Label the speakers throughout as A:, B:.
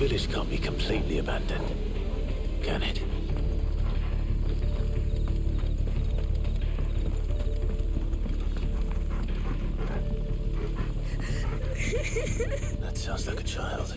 A: village can't be completely abandoned, can it? That sounds like a child.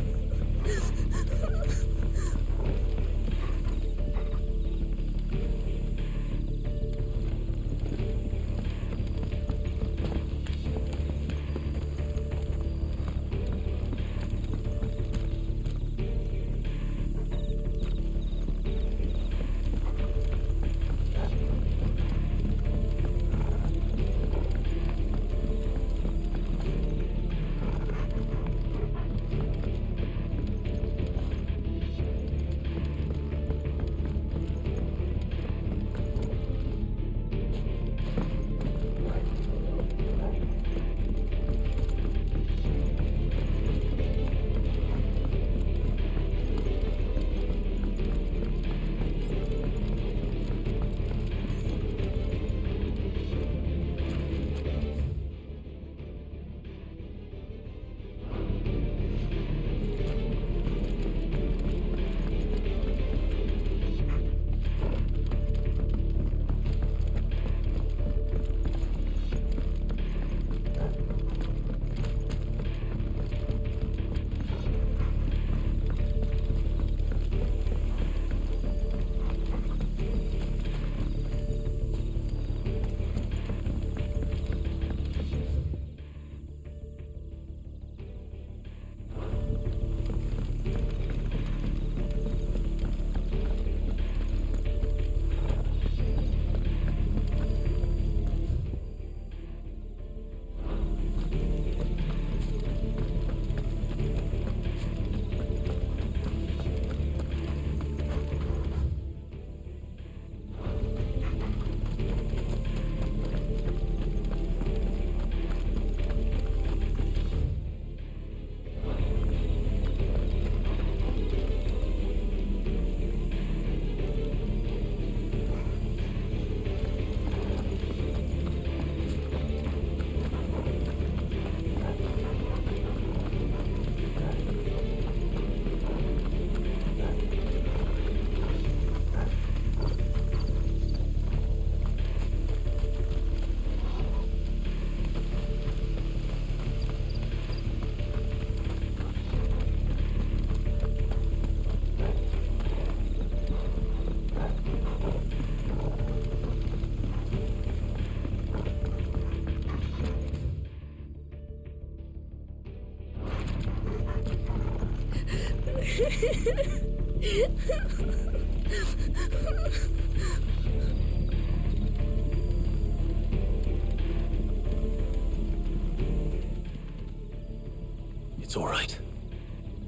A: It's all right.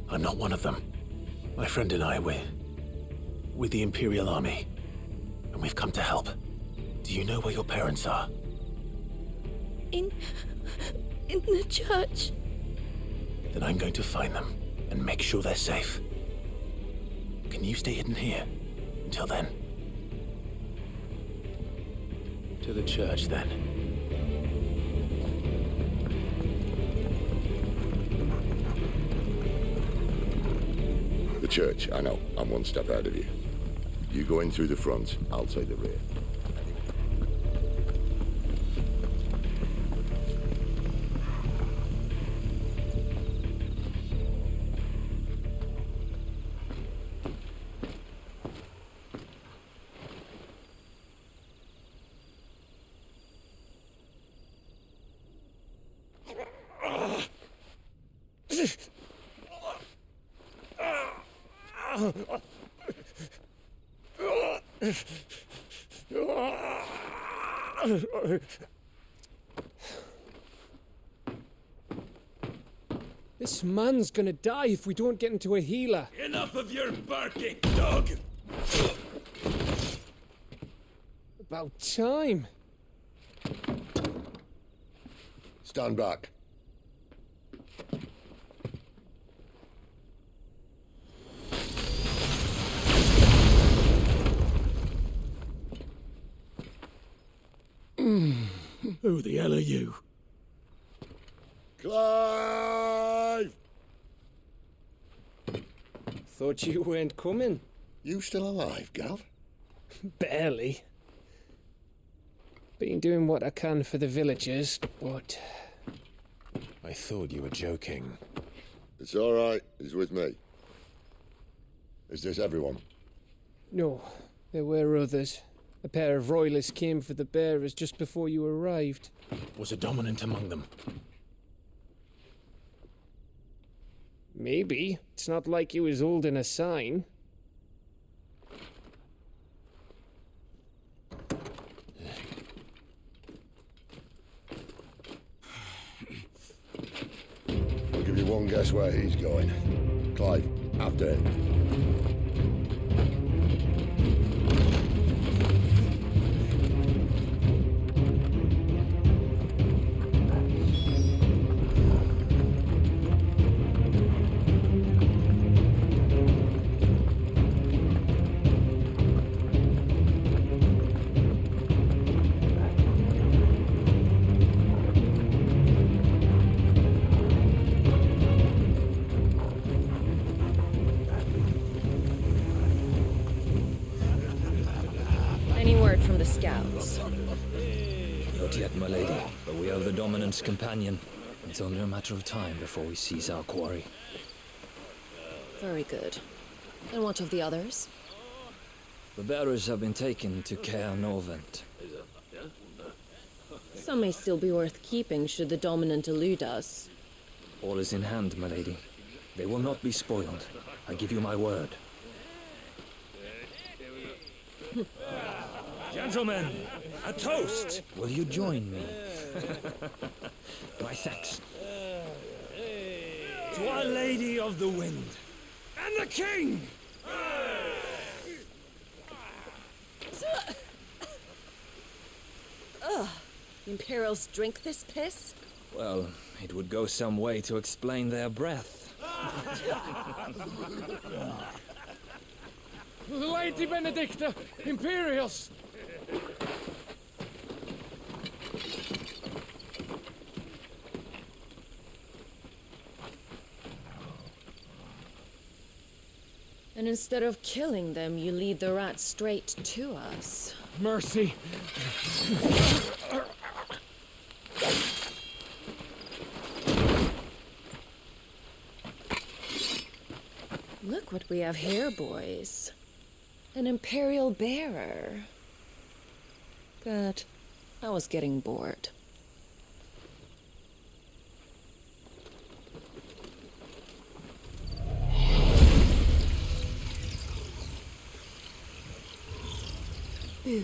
A: I'm not one of them. My friend and I, we're with the Imperial Army, and we've come to help. Do you know where your parents are?
B: In the church.
A: Then I'm going to find them and make sure they're safe. Can you stay hidden here until then? To the church, then.
C: The church, I know. I'm one step ahead of you. You go in through the front, I'll take the rear.
D: This man's gonna die if we don't get into a healer.
E: Enough of your barking, dog!
D: About time.
C: Stand back.
E: Who the hell are you?
C: Clive!
D: Thought you weren't coming.
C: You still alive, Gav?
D: Barely. Been doing what I can for the villagers, but...
A: I thought you were joking.
C: It's all right. He's with me. Is this everyone?
D: No, there were others. A pair of royalists came for the bearers just before you arrived.
A: Was a dominant among them?
D: Maybe. It's not like he was holding a sign.
C: I'll give you one guess where he's going. Clive, after him.
B: Any word from the scouts?
F: Not yet, my lady, but we are the Dominant's companion. It's only a matter of time before we seize our quarry.
B: Very good. And what of the others?
F: The bearers have been taken to Caer Norvent.
B: Some may still be worth keeping should the Dominant elude us.
F: All is in hand, my lady. They will not be spoiled. I give you my word. Gentlemen, a toast! Will you join me? My thanks. To Our Lady of the Wind and the King!
B: Ugh. Imperials drink this piss?
F: Well, it would go some way to explain their breath.
D: Lady Benedicta! Imperials!
B: And instead of killing them, you lead the rats straight to us.
D: Mercy!
B: Look what we have here, boys. An Imperial bearer. Good. I was getting bored. Ooh.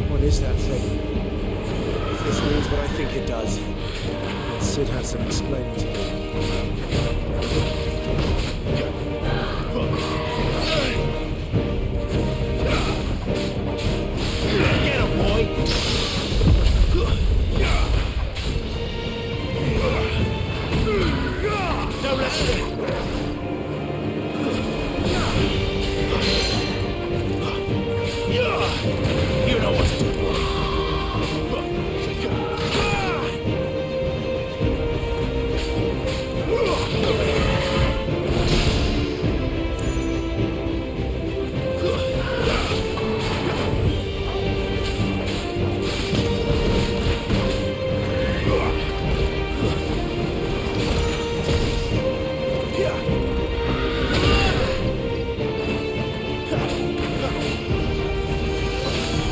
D: What is that thing? If this means what I think it does, Sid has some explaining to do.
A: Get him, boy! Don't let him. You know what to do, boy.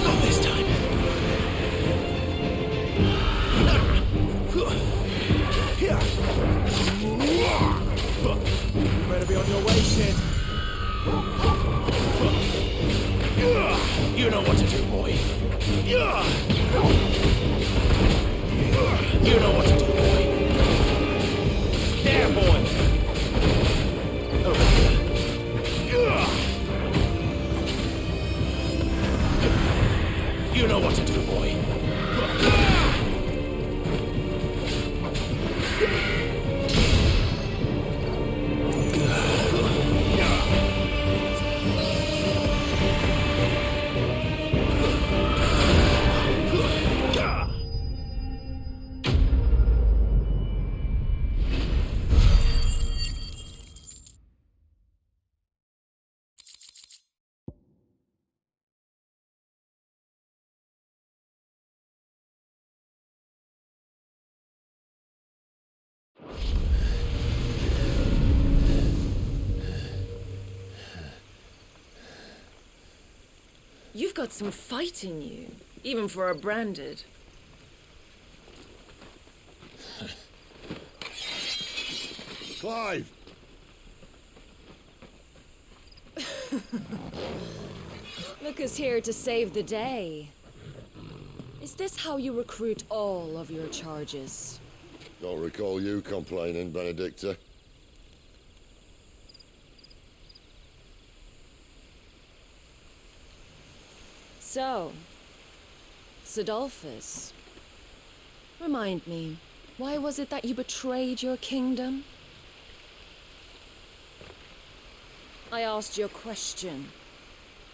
A: Not this time.
D: You better be on your way, Sid.
A: You know what to do, boy. You know what to do.
B: You've got some fight in you, even for a branded.
C: Clive!
B: Look who's here to save the day. Is this how you recruit all of your charges?
C: Don't recall you complaining, Benedicta.
B: So, Sidolphus, remind me, why was it that you betrayed your kingdom? I asked you a question,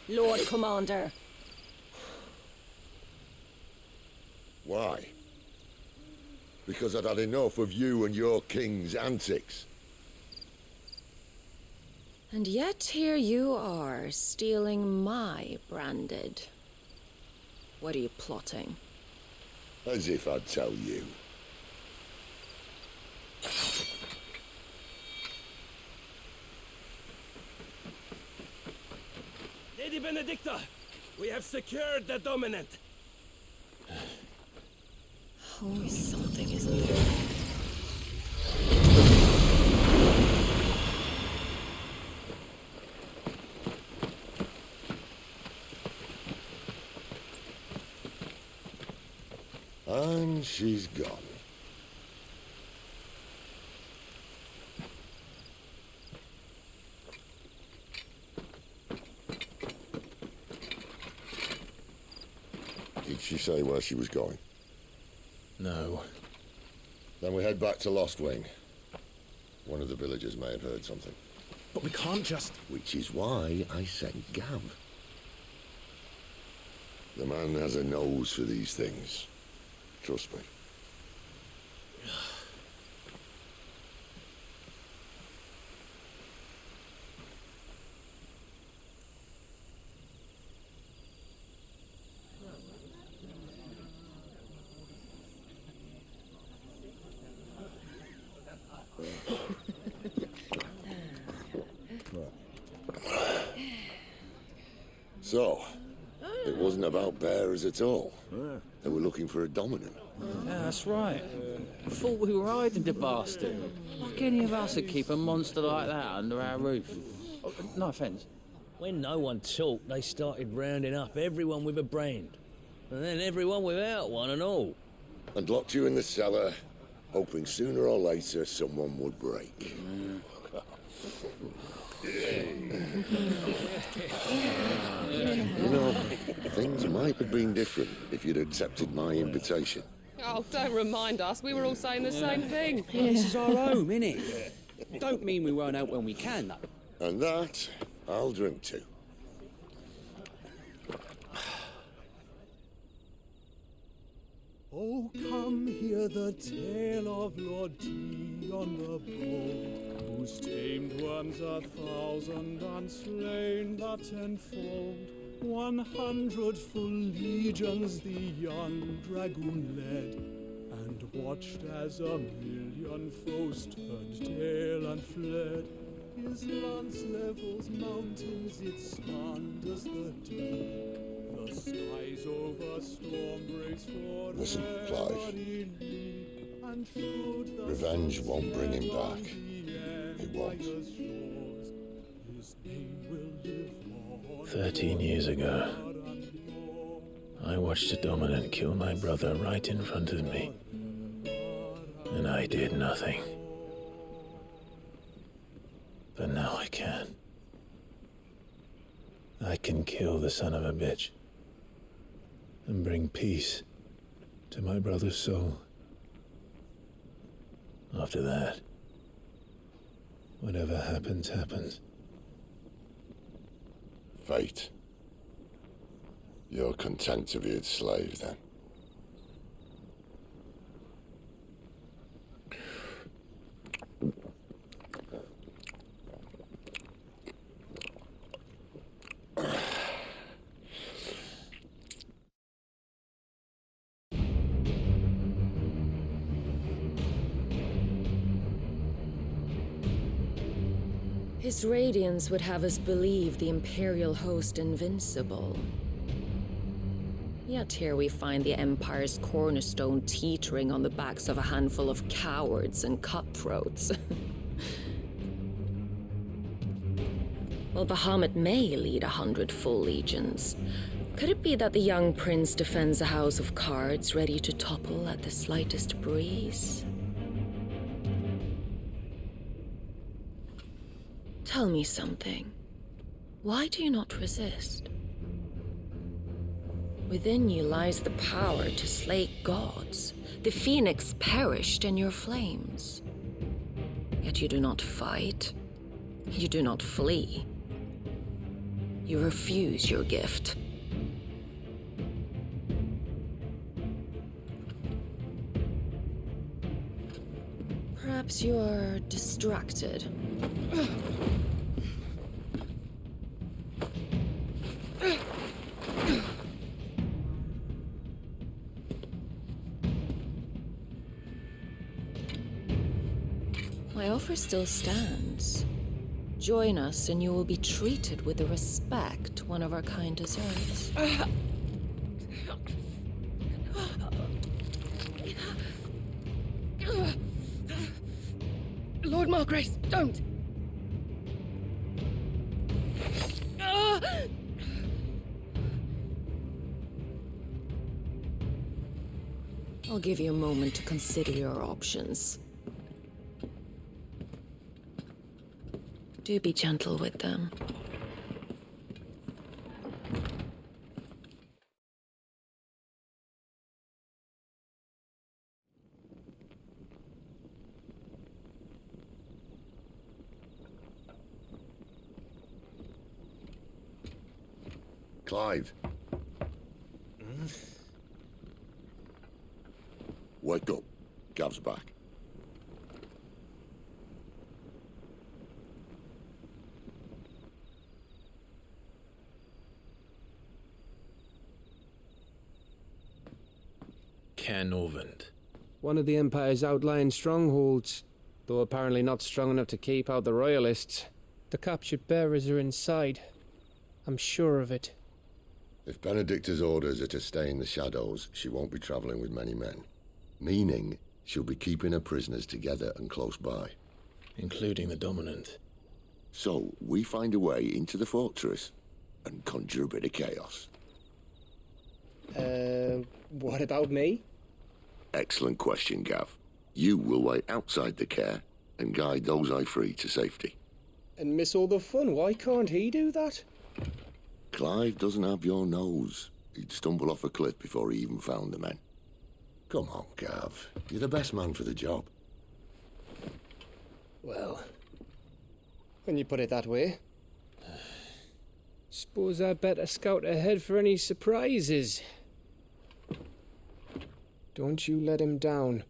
B: Lord Commander.
C: Why? Because I'd had enough of you and your king's antics.
B: And yet here you are, stealing my branded. What are you plotting?
C: As if I'd tell you.
E: Lady Benedicta, we have secured the dominant.
B: Always something, isn't there?
C: And she's gone. Did she say where she was going?
A: No.
C: Then we head back to Lostwing. One of the villagers may have heard something.
A: But we can't just...
C: Which is why I sent Gav. The man has a nose for these things. Trust me. So, it wasn't about bearers at all. They were looking for a dominant.
G: Yeah, that's right. Thought we were hiding the bastard. Like any of us would keep a monster like that under our roof. Oh, no offence.
F: When no one talked, they started rounding up everyone with a brand. And then everyone without one and all.
C: And locked you in the cellar, hoping sooner or later someone would break. You know, things might have been different if you'd accepted my invitation.
H: Oh, don't remind us. We were all saying the same thing.
I: This is our home, innit? Don't mean we won't help when we can, though.
C: And that, I'll drink to.
J: Oh, come hear the tale of Lord T on the bold, whose tamed worms 1,000 and slain the tenfold. 100 full legions the young dragoon led, and watched as 1,000,000 foes turned tail and fled. His lance levels mountains, it slanders the deep. The skies over storm breaks for
C: Listen, Clive. Revenge won't bring him back. It won't.
A: 13 years ago, I watched a dominant kill my brother right in front of me. And I did nothing. But now I can. I can kill the son of a bitch and bring peace to my brother's soul. After that, whatever happens, happens.
C: Fate. You're content to be its slave, then?
B: His radiance would have us believe the Imperial host invincible. Yet here we find the Empire's cornerstone teetering on the backs of a handful of cowards and cutthroats. Well, Bahamut may lead 100 full legions. Could it be that the young prince defends a house of cards ready to topple at the slightest breeze? Tell me something. Why do you not resist? Within you lies the power to slay gods. The phoenix perished in your flames. Yet you do not fight. You do not flee. You refuse your gift. Perhaps you are distracted. My offer still stands. Join us and you will be treated with the respect one of our kind deserves.
H: Lord Margrace, don't!
B: I'll give you a moment to consider your options. Do be gentle with them.
C: Clive. Wake up. Gav's back.
A: Caernarvon.
D: One of the Empire's outlying strongholds, though apparently not strong enough to keep out the Royalists. The captured bearers are inside. I'm sure of it.
C: If Benedicta's orders are to stay in the shadows, she won't be travelling with many men. Meaning, she'll be keeping her prisoners together and close by.
A: Including the Dominant.
C: So, we find a way into the fortress and conjure a bit of chaos.
D: What about me?
C: Excellent question, Gav. You will wait outside the care and guide those I free to safety.
D: And miss all the fun. Why can't he do that?
C: Clive doesn't have your nose. He'd stumble off a cliff before he even found the men. Come on, Gav. You're the best man for the job.
D: Well, when you put it that way. Suppose I'd better scout ahead for any surprises. Don't you let him down.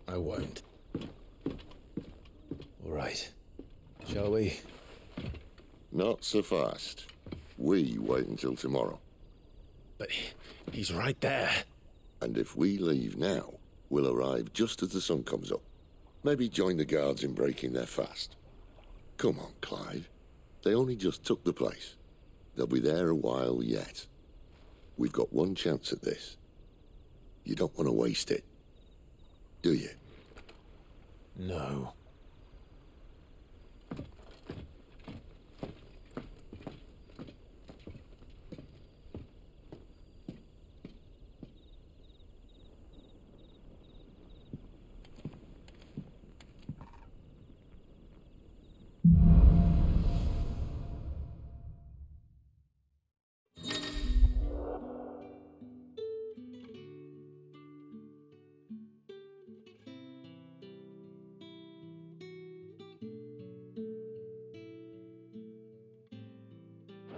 A: I won't. All right. Shall we?
C: Not so fast. We wait until tomorrow.
A: But he's right there.
C: And if we leave now, we'll arrive just as the sun comes up. Maybe join the guards in breaking their fast. Come on, Clive. They only just took the place. They'll be there a while yet. We've got one chance at this. You don't want to waste it, do you?
A: No.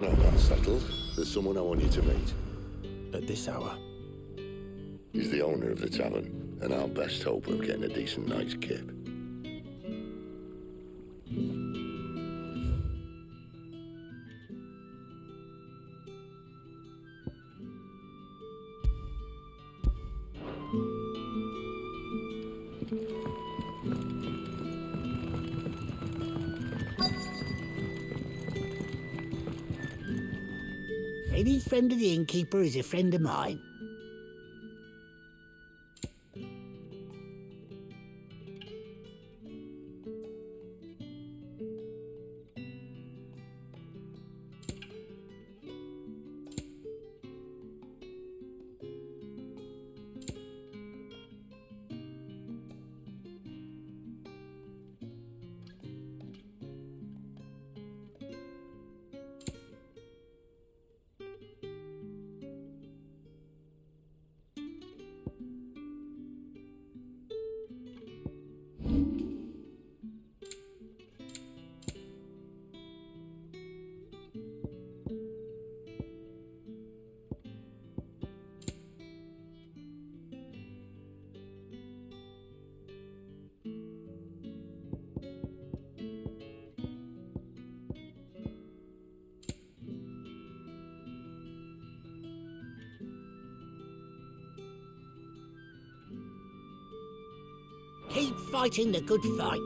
C: Now that's settled. There's someone I want you to meet.
A: At this hour?
C: He's the owner of the tavern, and our best hope of getting a decent night's kip.
K: Any friend of the innkeeper is a friend of mine. Keep fighting the good fight.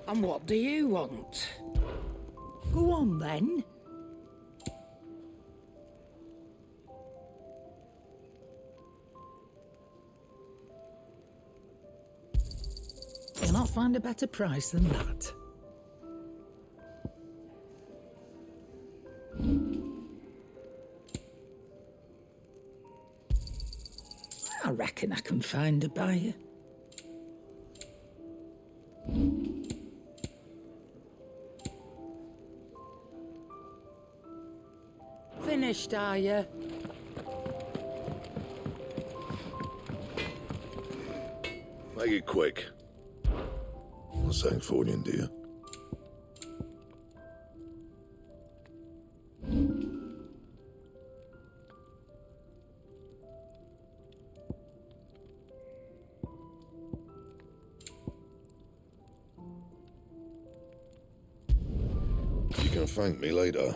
L: And what do you want?
K: Go on, then.
L: You'll not find a better price than that. I reckon I can find a buyer. Finished, are you?
C: Make it quick. What's that for you, dear? You can thank me later.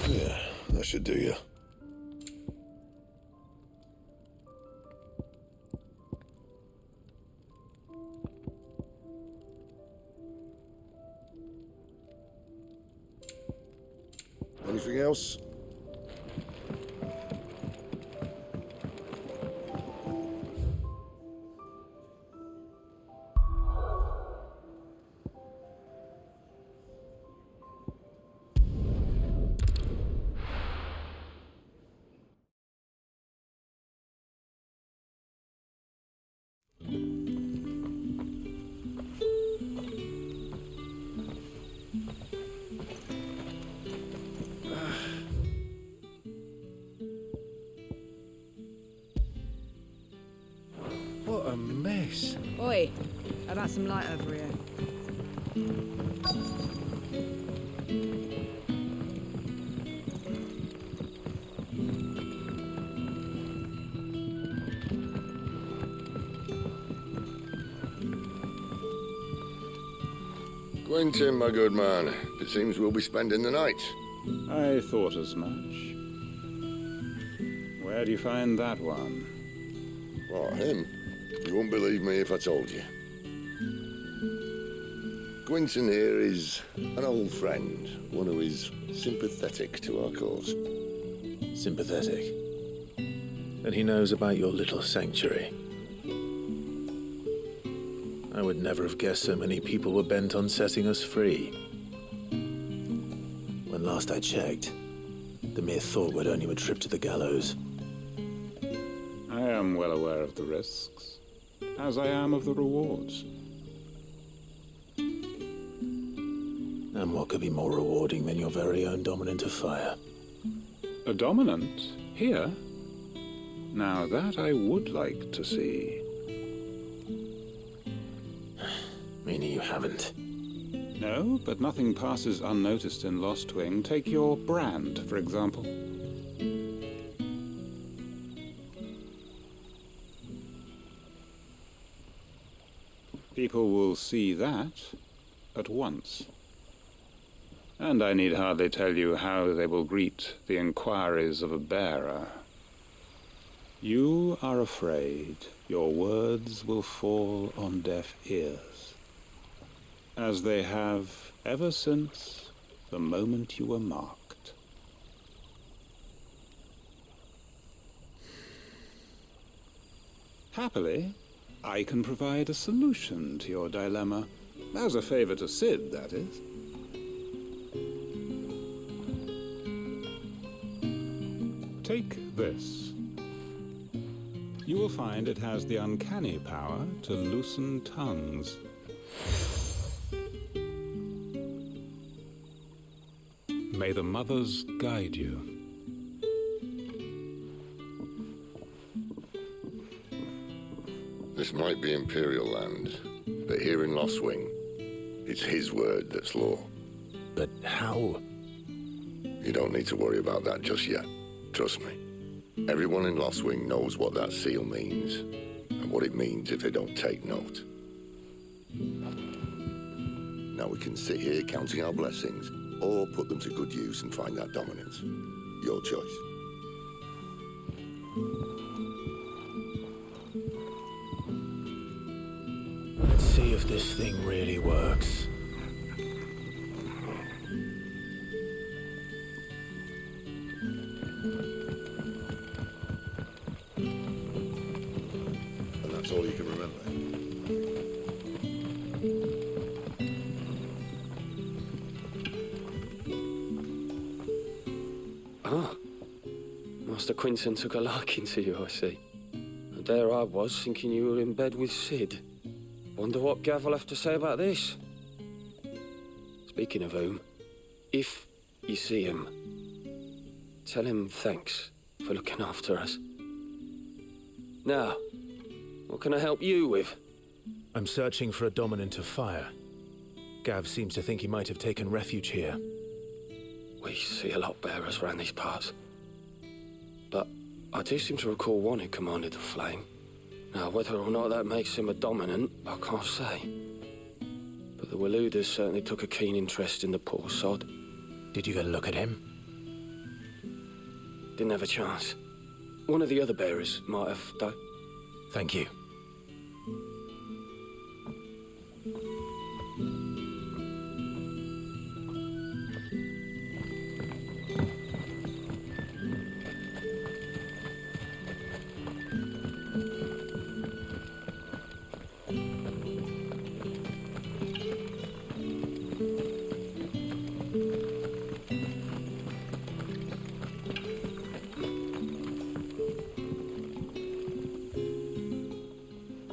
C: Yeah, that should do you. Anything else?
A: What a mess.
M: Oi, how about some light over here?
C: Quentin, my good man. It seems we'll be spending the night.
J: I thought as much. Where do you find that one?
C: What, him? You won't believe me if I told you. Quentin here is an old friend, one who is sympathetic to our cause.
A: Sympathetic. And he knows about your little sanctuary. I would never have guessed so many people were bent on setting us free. When last I checked, the mere thought would earn you a trip to the gallows.
J: I am well aware of the risks, as I am of the rewards.
A: And what could be more rewarding than your very own dominant of fire?
J: A dominant? Here? Now that I would like to see.
A: Meaning you haven't?
J: No, but nothing passes unnoticed in Lostwing. Take your brand, for example. People will see that at once. And I need hardly tell you how they will greet the inquiries of a bearer. You are afraid your words will fall on deaf ears, as they have ever since the moment you were marked. Happily, I can provide a solution to your dilemma, as a favor to Sid, that is. Take this. You will find it has the uncanny power to loosen tongues. May the mothers guide you.
C: This might be Imperial land, but here in Lostwing, it's his word that's law.
A: But how?
C: You don't need to worry about that just yet. Trust me. Everyone in Lostwing knows what that seal means, and what it means if they don't take note. Now we can sit here counting our blessings, or put them to good use and find that dominance. Your choice.
A: Let's see if this thing really works.
C: And that's all you can remember.
N: Ah, Master Quinton took a liking to you, I see. And there I was, thinking you were in bed with Sid. Wonder what Gav will have to say about this. Speaking of whom, if you see him, tell him thanks for looking after us. Now, what can I help you with?
A: I'm searching for a dominant of fire. Gav seems to think he might have taken refuge here.
N: We see a lot bearers around these parts. But I do seem to recall one who commanded the flame. Now, whether or not that makes him a dominant, I can't say. But the Waluders certainly took a keen interest in the poor sod.
A: Did you get a look at him?
N: Didn't have a chance. One of the other bearers might have, though.
A: Thank you.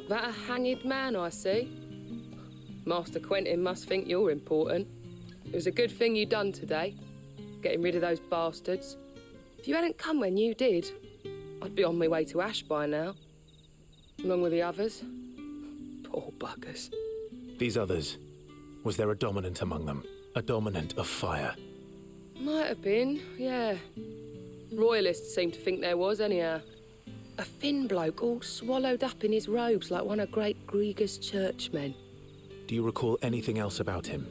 H: That a hanged man I see? Master Quentin must think you're important. It was a good thing you done today, getting rid of those bastards. If you hadn't come when you did, I'd be on my way to Ash by now, along with the others. Poor buggers.
A: These others, was there a dominant among them? A dominant of fire?
H: Might have been, yeah. Royalists seem to think there was, anyhow. A thin bloke all swallowed up in his robes like one of Great Gregor's churchmen.
A: Do you recall anything else about him?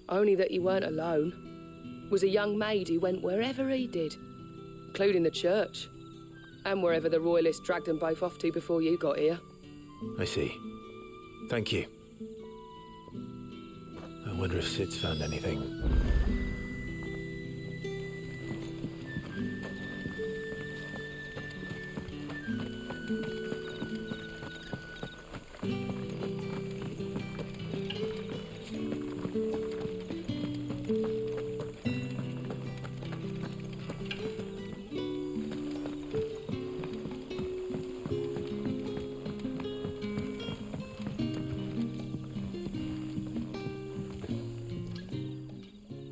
H: Only that he weren't alone. Was a young maid who went wherever he did, including the church, and wherever the Royalists dragged them both off to before you got here.
A: I see. Thank you. I wonder if Sid's found anything.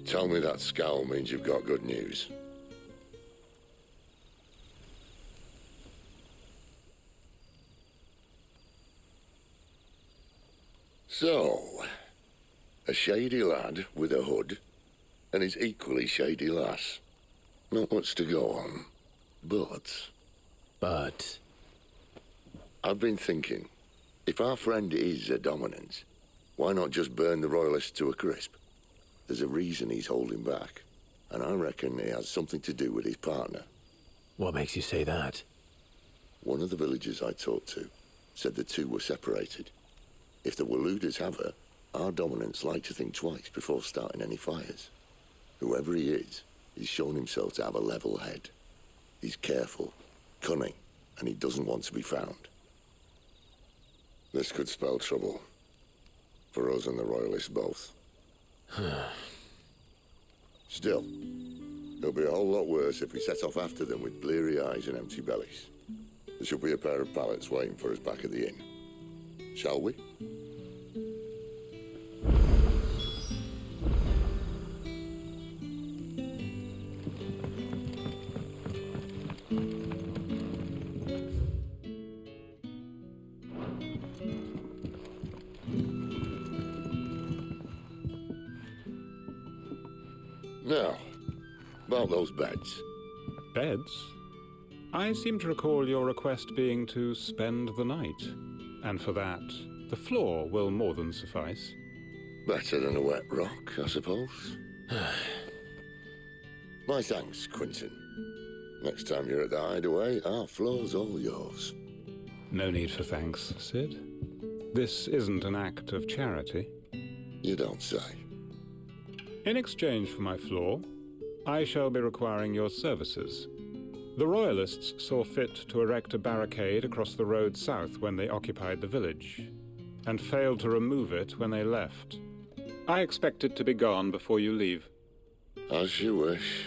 C: Tell me that scowl means you've got good news. So, a shady lad with a hood, and his equally shady lass. Not much to go on, but...
A: But?
C: I've been thinking, if our friend is a dominant, why not just burn the Royalists to a crisp? There's a reason he's holding back, and I reckon it has something to do with his partner.
A: What makes you say that?
C: One of the villagers I talked to said the two were separated. If the Waluders have her, our dominants like to think twice before starting any fires. Whoever he is, he's shown himself to have a level head. He's careful, cunning, and he doesn't want to be found. This could spell trouble. For us and the Royalists both. Still, it'll be a whole lot worse if we set off after them with bleary eyes and empty bellies. There should be a pair of pallets waiting for us back at the inn. Shall we? Now, about those beds.
O: Beds? I seem to recall your request being to spend the night. And for that, the floor will more than suffice.
C: Better than a wet rock, I suppose. My thanks, Quinton. Next time you're at the hideaway, our floor's all yours.
O: No need for thanks, Sid. This isn't an act of charity.
C: You don't say.
O: In exchange for my floor, I shall be requiring your services. The Royalists saw fit to erect a barricade across the road south when they occupied the village, and failed to remove it when they left. I expect it to be gone before you leave.
C: As you wish.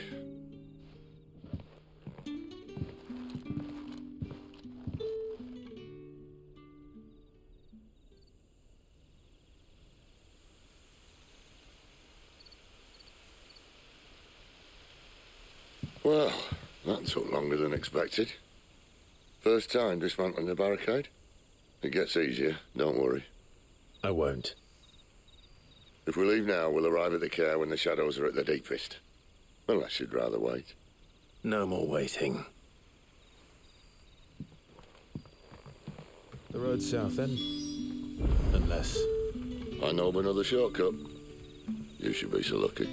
C: Well, that took longer than expected. First time dismantling the barricade? It gets easier, don't worry.
A: I won't.
C: If we leave now, we'll arrive at the care when the shadows are at their deepest. Unless you'd rather wait.
A: No more waiting. The road south, then? Unless...
C: I know of another shortcut. You should be so lucky.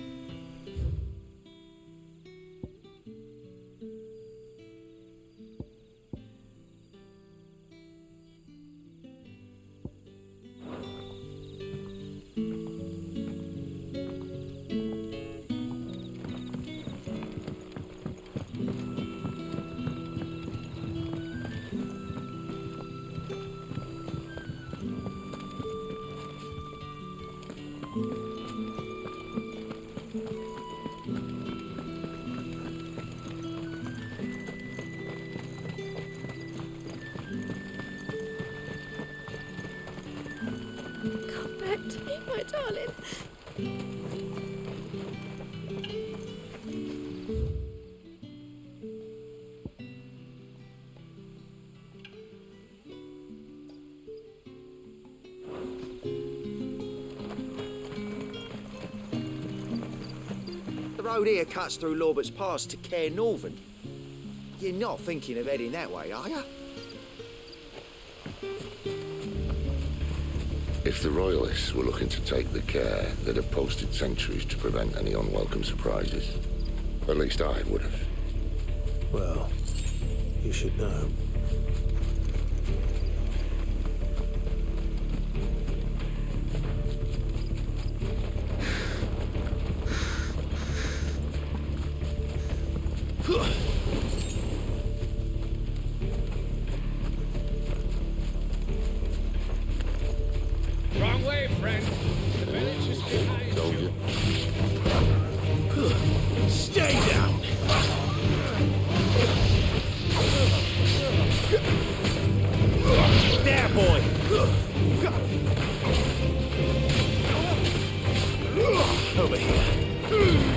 P: The road here cuts through Lorbert's Pass to Care Northern. You're not thinking of heading that way, are you?
C: If the Royalists were looking to take the care, they'd have posted sentries to prevent any unwelcome surprises. At least I would have.
A: Well, you should know.
E: Wrong way, friend. The village is behind you.
A: Stay down! There, boy! Over here.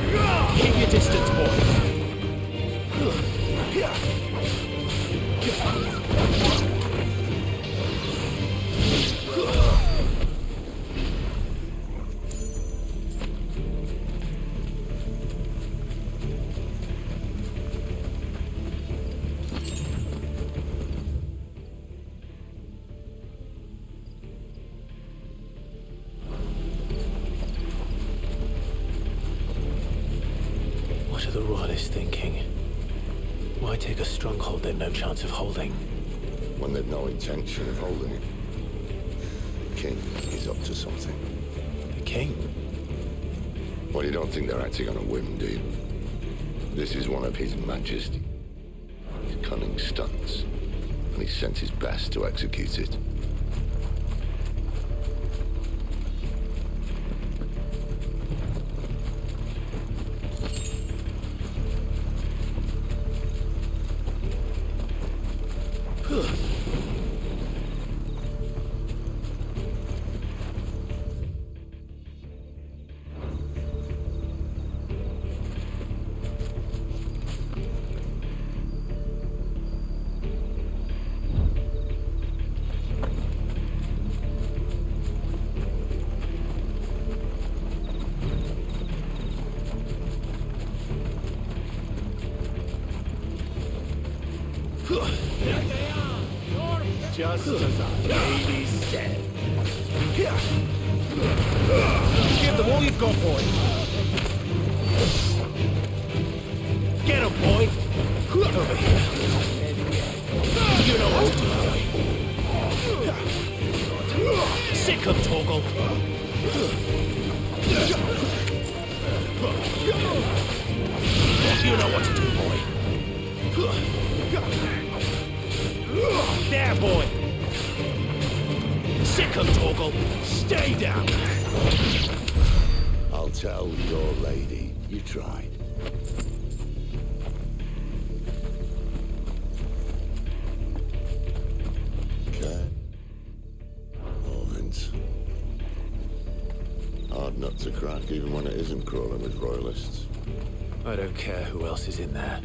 A: is thinking. Why take a stronghold they've no chance of holding?
C: When they've no intention of holding it. The king is up to something.
A: The king?
C: Well, you don't think they're acting on a whim, do you? This is one of His Majesty's cunning stunts, and he sent his best to execute it.
J: Just as our lady said.
A: Give them all you've got, boy. Get him, boy. Over here. You know what to do. Sick him, Torgal. You know what to do, boy. There, boy! Sick him, Torgal! Stay down!
C: I'll tell your lady you tried. Okay. Moment. Hard nut to crack, even when it isn't crawling with royalists.
A: I don't care who else is in there.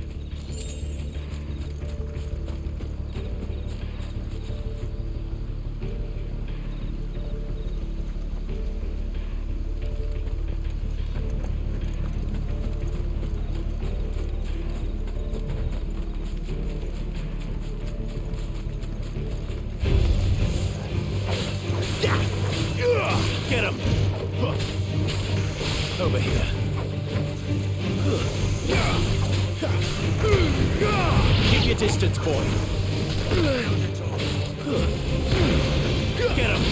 A: Get him! Over here. Keep your distance, boy. Get him!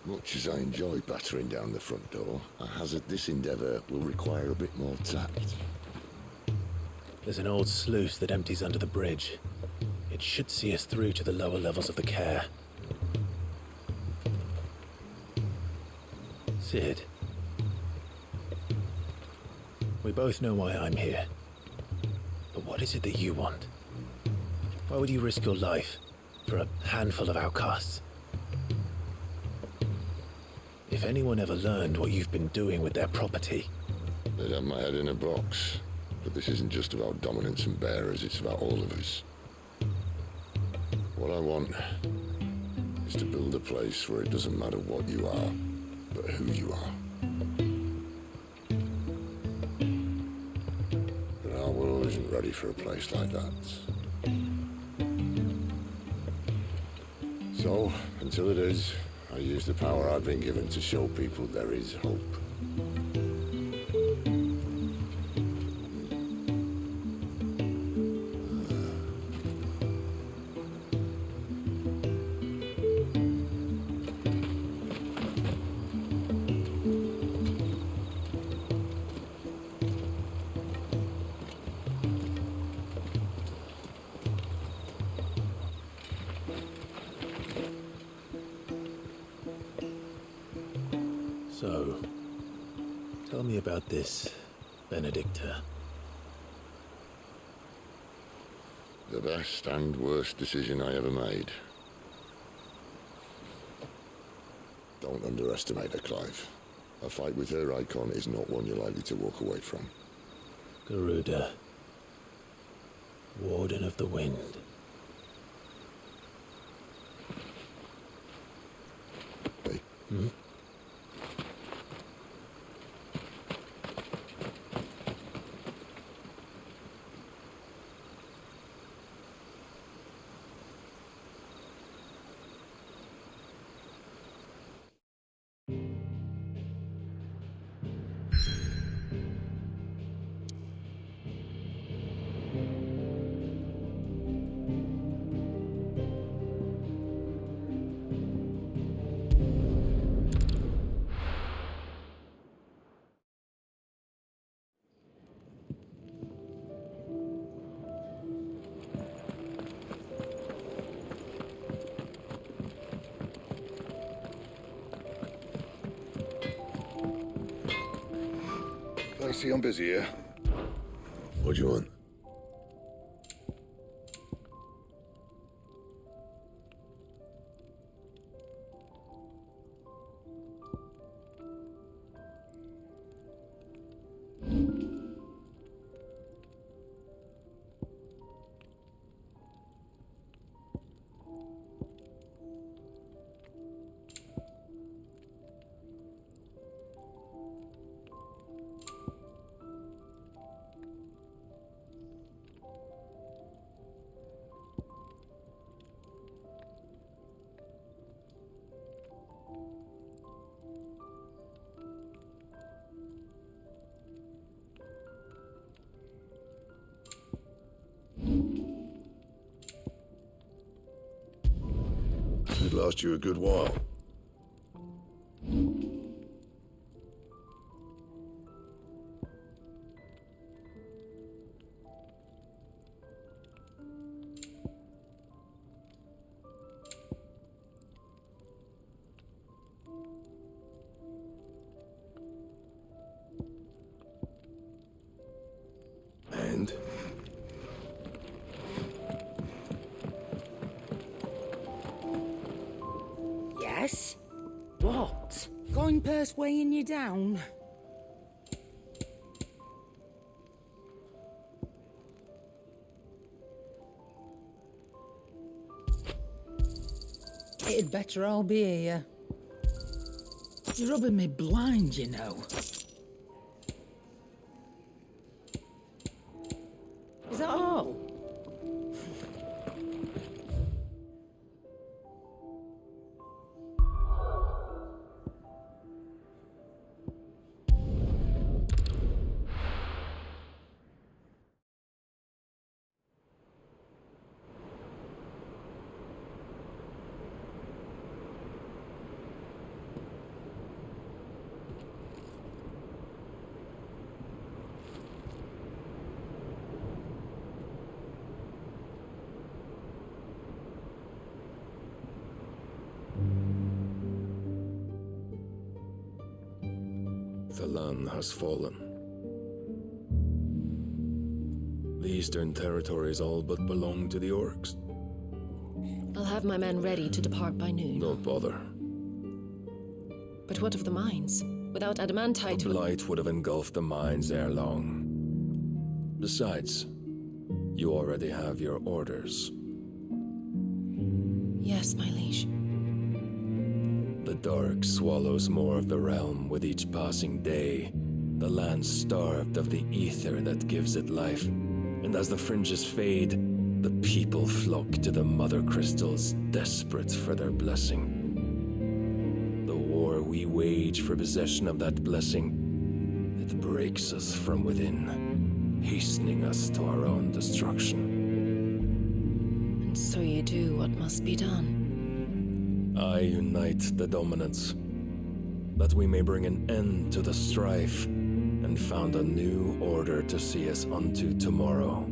C: Much as I enjoy battering down the front door, I hazard this endeavour will require a bit more tact.
A: There's an old sluice that empties under the bridge. It should see us through to the lower levels of the care. Sid. We both know why I'm here. But what is it that you want? Why would you risk your life for a handful of outcasts? If anyone ever learned what you've been doing with their property...
C: They'd have my head in a box. But this isn't just about dominance and bearers, it's about all of us. What I want is to build a place where it doesn't matter what you are, but who you are. But our world isn't ready for a place like that. So, until it is, I use the power I've been given to show people there is hope.
A: So, tell me about this, Benedicta.
C: The best and worst decision I ever made. Don't underestimate her, Clive. A fight with her icon is not one you're likely to walk away from.
A: Garuda. Warden of the Wind.
C: Hey.
A: Hmm?
C: I see I'm busy here. What do you want? It last you a good while. And?
K: Yes?
L: What? Coin purse weighing you down? It'd better all be here. You're rubbing me blind, you know. Is that all?
Q: The land has fallen. The Eastern territories all but belong to the orcs.
B: I'll have my men ready to depart by noon.
Q: Don't bother.
B: But what of the mines? Without adamantite...
Q: The blight would have engulfed the mines ere long. Besides, you already have your orders.
B: Yes, my liege.
Q: The dark swallows more of the realm with each passing day. The land starved of the ether that gives it life. And as the fringes fade, the people flock to the mother crystals, desperate for their blessing. The war we wage for possession of that blessing, it breaks us from within, hastening us to our own destruction.
B: And so you do what must be done.
Q: I unite the dominants, that we may bring an end to the strife, and found a new order to see us unto tomorrow.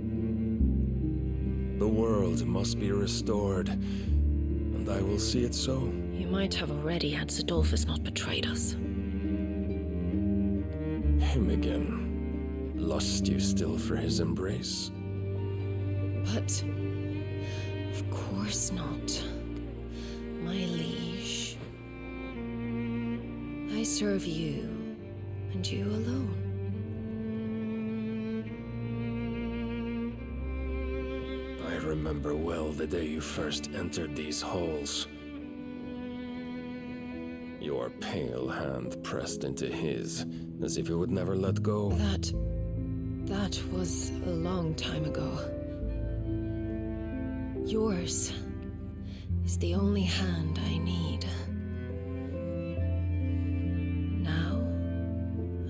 Q: The world must be restored, and I will see it so.
B: You might have already had Zidolphus not betrayed us.
Q: Him again. Lust you still for his embrace?
B: But... of course not. My liege. I serve you, and you alone.
Q: I remember well the day you first entered these halls. Your pale hand pressed into his, as if it would never let go.
B: That was a long time ago. Yours is the only hand I need. Now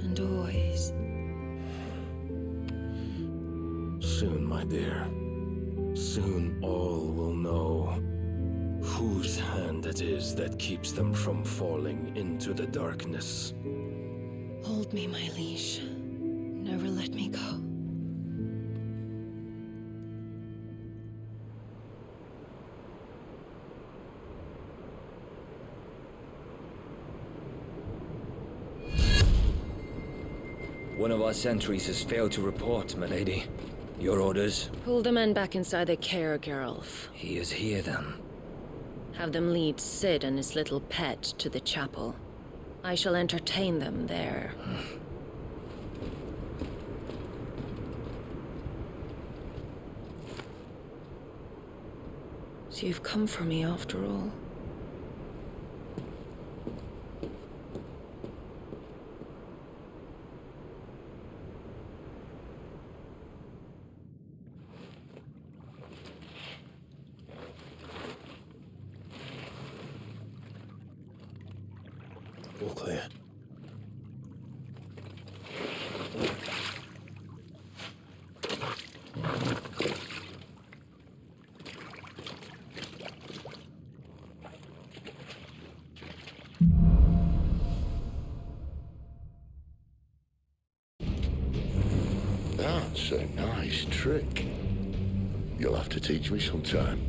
B: and always.
Q: Soon, my dear. Soon all will know whose hand it is that keeps them from falling into the darkness.
B: Hold me, my liege. Never let me go.
F: One of our sentries has failed to report, milady. Your orders?
B: Pull the men back inside the care, Geralf.
F: He is here, then.
B: Have them lead Sid and his little pet to the chapel. I shall entertain them there. So you've come for me after all.
A: All clear.
C: That's a nice trick. You'll have to teach me sometime.